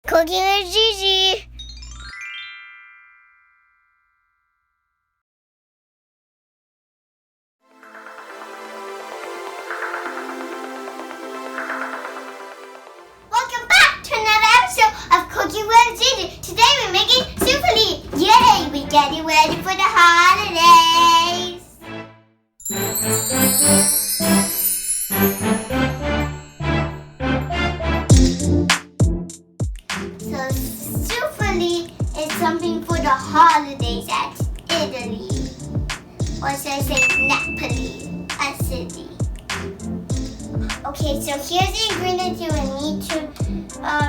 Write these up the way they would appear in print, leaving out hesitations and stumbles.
Cooking with Gigi. Welcome back to another episode of Cooking with Gigi. Today we're making Struffoli. Yay! We're getting ready for the holidays. So Struffoli is something for the holidays at Italy. Or should I say Napoli, a city. Okay, so here's the ingredients you will need to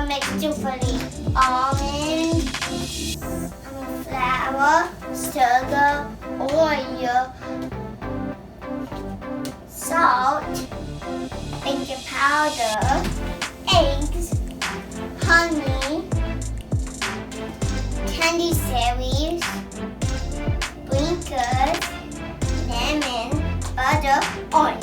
make Struffoli. Almond, flour, sugar, oil, salt, baking powder, eggs, honey, candy berries, sprinkles, lemon, butter, oil.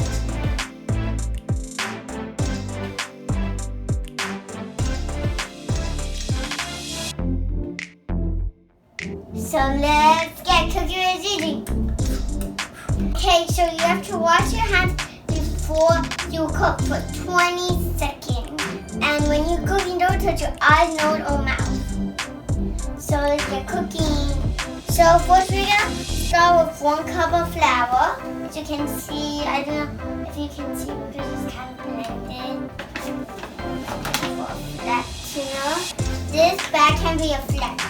So let's get cooking with Gigi. Okay, so you have to wash your hands before you cook for 20 seconds. And when you're cooking, don't touch your eyes, nose, or mouth. So let's get cooking. So first we're going to start with 1 cup of flour. As you can see, I don't know if you can see because it's kind of blended. For a flattener. This bag can be a flattener.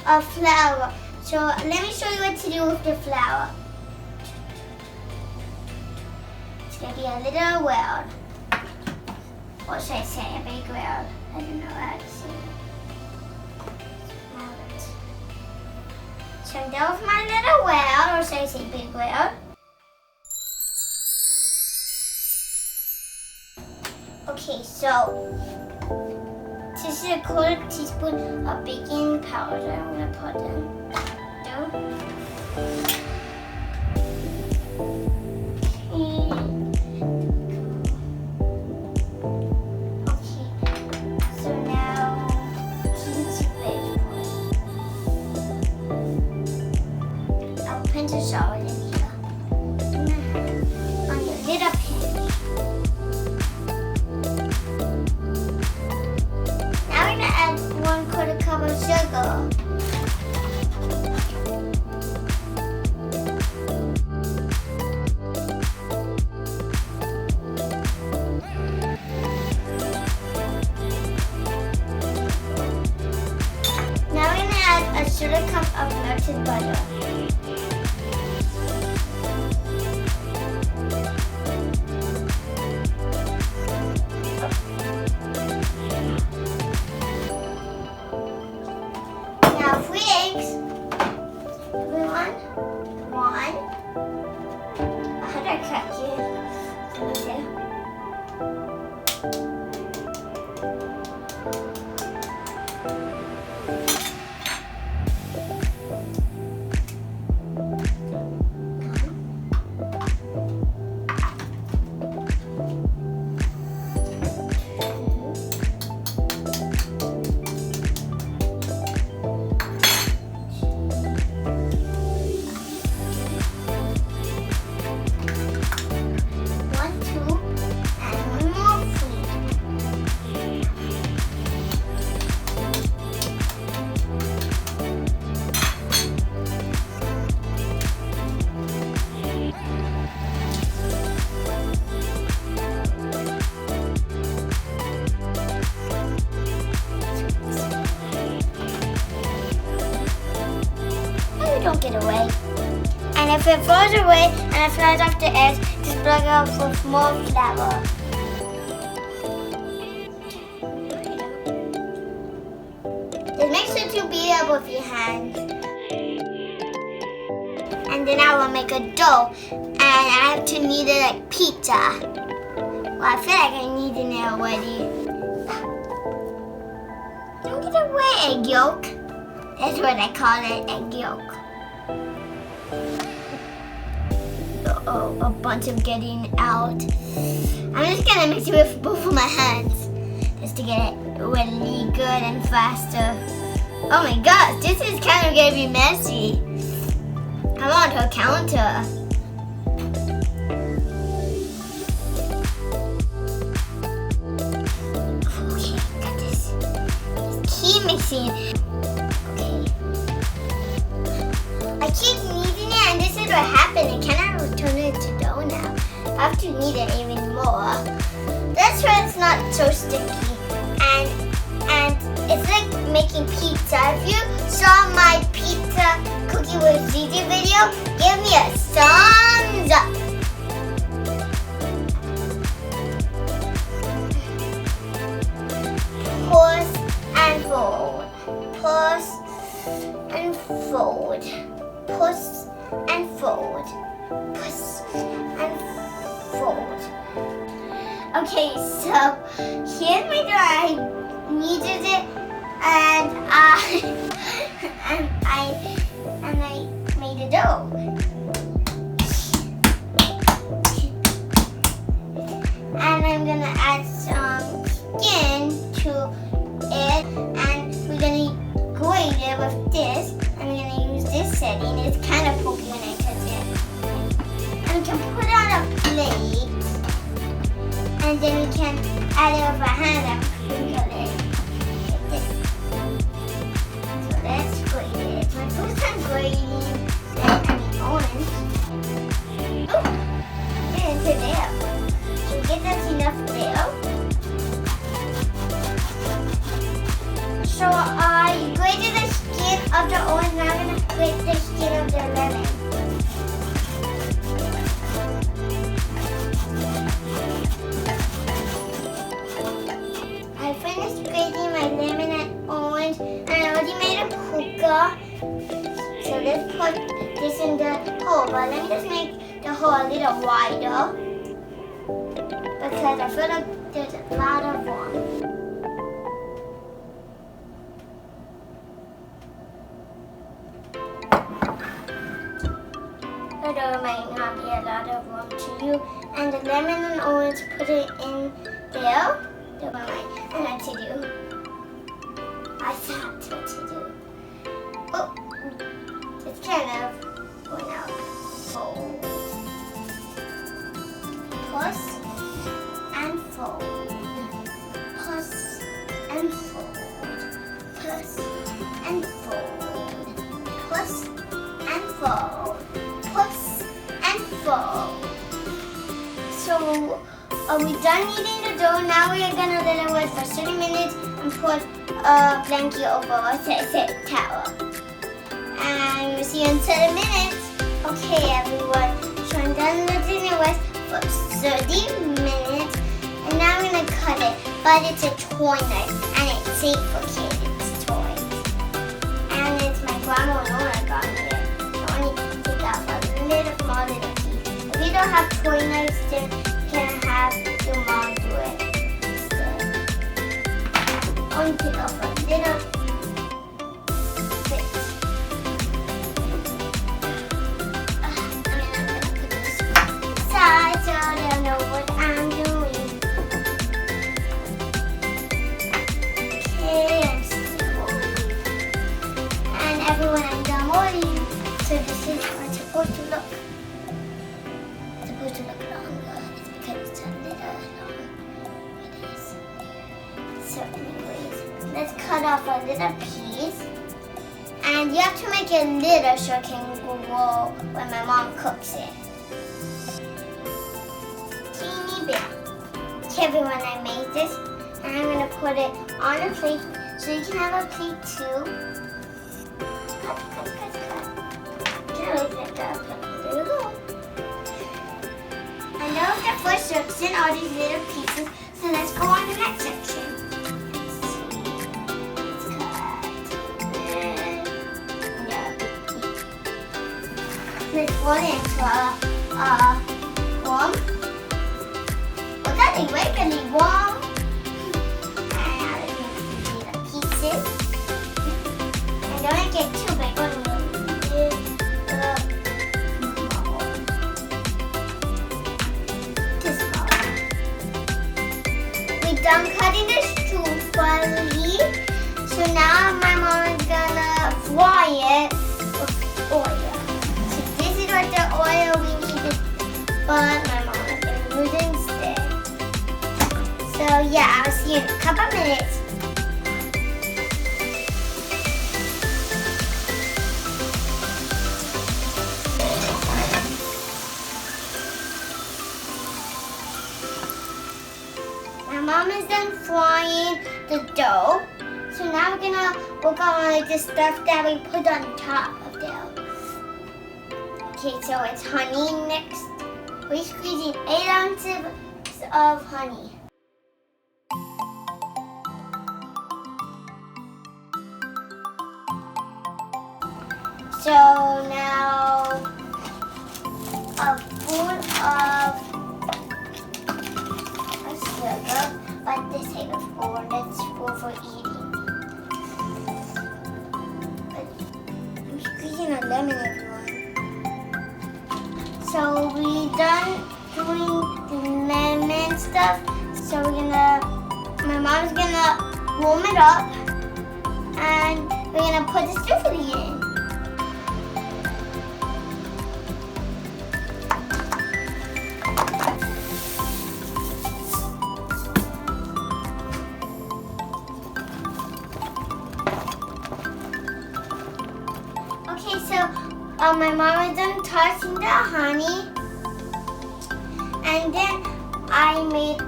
Of flour. So let me show you what to do with the flour. It's going to be a little world. Or should I say a big world? I don't know how to say it. So I'm done with my little world, or should I say big world? Okay, so this is a 1/4 teaspoon of baking powder. I'm going to put it down. Okay. So now, teaspoon vegetables. I'll pinch a salt in here. On your little pan. Add 1/4 cup of sugar. Now we're going to add a 1/4 cup of melted butter. Don't get away. And if it falls away and it flies off the edge, just block it up with more flour. Just make sure to beat it up with your hands. And then I will make a dough. And I have to knead it like pizza. Well, I feel like I kneaded it already. egg yolk. That's what I call it, egg yolk. A bunch of getting out. I'm just gonna mix it with both of my hands just to get it really good and faster. Oh my gosh, this is kind of gonna be messy. I'm on her counter. Okay, got this. Just keep mixing. Okay. I keep kneading it, and this is what happened. It kind of turned it into dough now. I have to knead it even more. That's why it's not so sticky. And it's like making pizza. If you saw my pizza cookie with Gigi video, give me a thumbs up. Push and fold. Push and fold. Push and fold. Push and fold. Okay, so here's my dough. I kneaded it, and I made a dough. And I'm gonna add some skin to it, and we're gonna grate it with this. I'm gonna use this setting. It's kind of pokey when I touch it. And we can put it on a plate, and then we can add it with our hand and sprinkle it like this. So let's grate it. My first time grating, orange. Oh, get into there. So get that enough there. So I grated the skin of the orange. Now I'm gonna grate the skin of the lemon. I finished grating my lemon and orange, and I already made a hookah. So let's put this in the hole. But let me just make the hole a little wider, because I feel like there's a lot of room. There might not be a lot of room to you. And the lemon and orange, put it in there. And what to do? I thought what to do. Oh, it's kind of going out. Fold. Push and fold. Push and fold. Push and fold. Push and fold. Push and fold. So, are we done kneading the dough? Now we are going to let it rest for 30 minutes and put a blanket over a set towel. And we'll see you in 30 minutes. Okay, everyone. So I'm done letting it rest for 30 minutes. And now I'm going to cut it. But it's a toy knife, and it's safe for kids' toys. And it's my grandma and Nora got me it. So I need to take out a little small little piece. If you don't have toy knives, then can have your mom do it instead. I want to take off a little bit. I'm going to put this aside so they'll know what I'm doing. Okay, I'm still rolling. And everyone, I'm done rolling. So this is how it's supposed to look. It's supposed to look longer. It's a little long. It is. So anyways, let's cut off a little piece. And you have to make it little so it can grow when my mom cooks it. Teeny bit. Okay, everyone, I made this. And I'm going to put it on a plate so you can have a plate too. Cut, cut, cut, cut. Just like that. There we go. I know the first section, all these little pieces, so let's go on to the next section. Let's cut it. Let's roll it into a worm. Oh, that is regularly warm. And now let's make the little pieces. Struffoli. So now my mom is gonna fry it with oil. So this is what the oil we needed, but my mom is gonna use it instead. So yeah, I'll see you in a couple minutes. My mom is done frying the dough. So now we're gonna work on like the stuff that we put on top of the dough. Okay, so it's honey next. We're squeezing 8 ounces of honey. So now a spoon of sugar, but this type of spoon, that's spoon for eating. But I'm squeezing a lemon, everyone. So we done doing the lemon stuff. So my mom's gonna warm it up, and we're gonna put the Struffoli in. Okay, so my mom is done tossing the honey, and then I made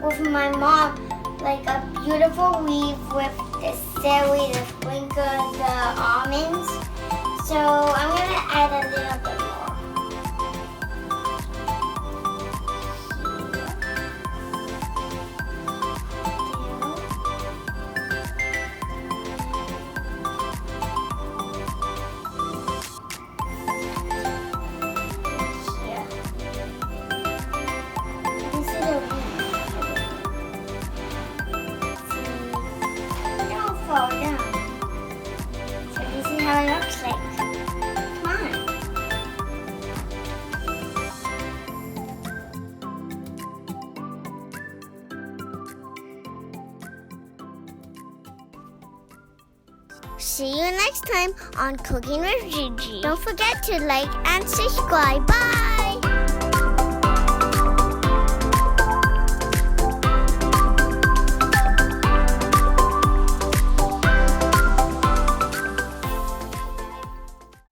with my mom like a beautiful wreath with the celery, the sprinkles, the almonds. So I'm gonna add a little bit more. Fall down. So this is how it looks like. Come on. See you next time on Cooking with Gigi. Don't forget to like and subscribe. Bye!